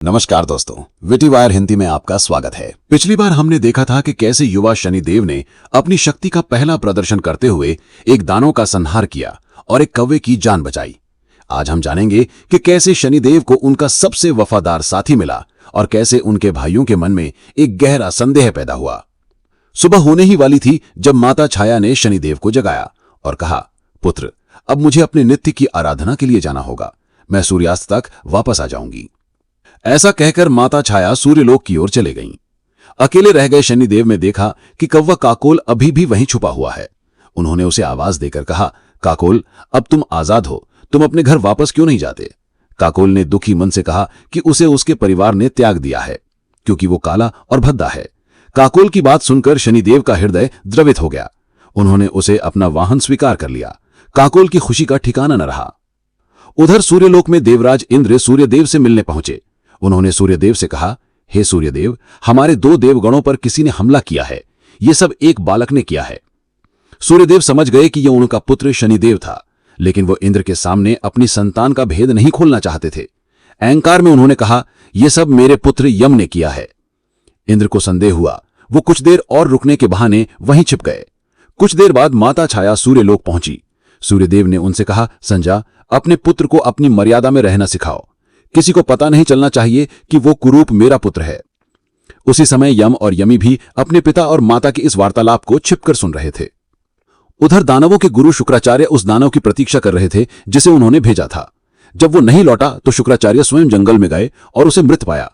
नमस्कार दोस्तों, witty wire Hindi में आपका स्वागत है। पिछली बार हमने देखा था कि कैसे युवा शनिदेव ने अपनी शक्ति का पहला प्रदर्शन करते हुए एक दानव का संहार किया और एक कौवे की जान बचाई। आज हम जानेंगे कि कैसे शनिदेव को उनका सबसे वफादार साथी मिला और कैसे उनके भाइयों के मन में एक गहरा संदेह पैदा हुआ। सुबह होने ही वाली थी जब माता छाया ने शनिदेव को जगाया और कहा, पुत्र, अब मुझे अपने नित्य की आराधना के लिए जाना होगा। मैं सूर्यास्त तक वापस आ जाऊंगी। ऐसा कहकर माता छाया सूर्यलोक की ओर चले गईं। अकेले रह गए शनिदेव ने देखा कि कौवा काकोल अभी भी वहीं छुपा हुआ है। उन्होंने उसे आवाज देकर कहा, काकोल, अब तुम आजाद हो, तुम अपने घर वापस क्यों नहीं जाते? काकोल ने दुखी मन से कहा कि उसे उसके परिवार ने त्याग दिया है क्योंकि वो काला और भद्दा है। काकोल की बात सुनकर शनिदेव का हृदय द्रवित हो गया। उन्होंने उसे अपना वाहन स्वीकार कर लिया। काकोल की खुशी का ठिकाना न रहा। उधर सूर्यलोक में देवराज इंद्र सूर्यदेव से मिलने पहुंचे। उन्होंने सूर्यदेव से कहा, हे सूर्यदेव, हमारे 2 देवगणों पर किसी ने हमला किया है। ये सब एक बालक ने किया है। सूर्यदेव समझ गए कि यह उनका पुत्र शनिदेव था, लेकिन वो इंद्र के सामने अपनी संतान का भेद नहीं खोलना चाहते थे। अहंकार में उन्होंने कहा, यह सब मेरे पुत्र यम ने किया है। इंद्र को संदेह हुआ। वो कुछ देर और रुकने के बहाने वहीं छिप गए। कुछ देर बाद माता छाया सूर्यलोक पहुंची। सूर्यदेव ने उनसे कहा, संजा, अपने पुत्र को अपनी मर्यादा में रहना सिखाओ। किसी को पता नहीं चलना चाहिए कि वो कुरूप मेरा पुत्र है। उसी समय यम और यमी भी अपने पिता और माता की इस वार्तालाप को छिपकर सुन रहे थे। उधर दानवों के गुरु शुक्राचार्य उस दानव की प्रतीक्षा कर रहे थे जिसे उन्होंने भेजा था। जब वो नहीं लौटा तो शुक्राचार्य स्वयं जंगल में गए और उसे मृत पाया।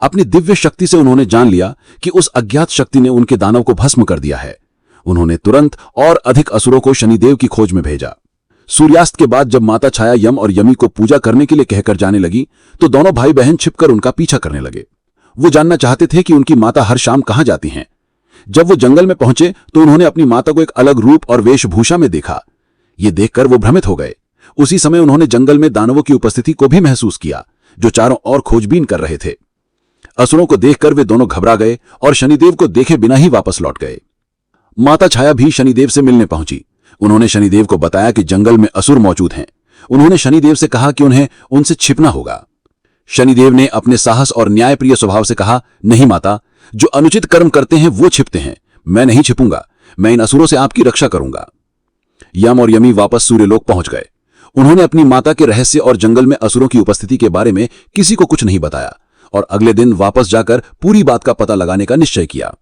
अपनी दिव्य शक्ति से उन्होंने जान लिया कि उस अज्ञात शक्ति ने उनके दानव को भस्म कर दिया है। उन्होंने तुरंत और अधिक असुरों को शनिदेव की खोज में भेजा। सूर्यास्त के बाद जब माता छाया यम और यमी को पूजा करने के लिए कहकर जाने लगी तो दोनों भाई बहन छिपकर उनका पीछा करने लगे। वो जानना चाहते थे कि उनकी माता हर शाम कहां जाती हैं। जब वो जंगल में पहुंचे तो उन्होंने अपनी माता को एक अलग रूप और वेशभूषा में देखा। ये देखकर वो भ्रमित हो गए। उसी समय उन्होंने जंगल में दानवों की उपस्थिति को भी महसूस किया, जो चारों ओर खोजबीन कर रहे थे। असुरों को देखकर वे दोनों घबरा गए और शनिदेव को देखे बिना ही वापस लौट गए। माता छाया भी शनिदेव से मिलने पहुंची। उन्होंने शनिदेव को बताया कि जंगल में असुर मौजूद हैं। उन्होंने शनिदेव से कहा कि उन्हें उनसे छिपना होगा। शनिदेव ने अपने साहस और न्यायप्रिय स्वभाव से कहा, नहीं माता, जो अनुचित कर्म करते हैं वो छिपते हैं। मैं नहीं छिपूंगा। मैं इन असुरों से आपकी रक्षा करूंगा। यम और यमी वापस सूर्यलोक पहुंच गए। उन्होंने अपनी माता के रहस्य और जंगल में असुरों की उपस्थिति के बारे में किसी को कुछ नहीं बताया और अगले दिन वापस जाकर पूरी बात का पता लगाने का निश्चय किया।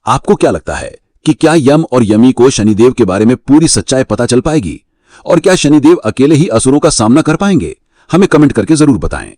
आपको क्या लगता है कि क्या यम और यमी को शनिदेव के बारे में पूरी सच्चाई पता चल पाएगी? और क्या शनिदेव अकेले ही असुरों का सामना कर पाएंगे? हमें कमेंट करके जरूर बताएं।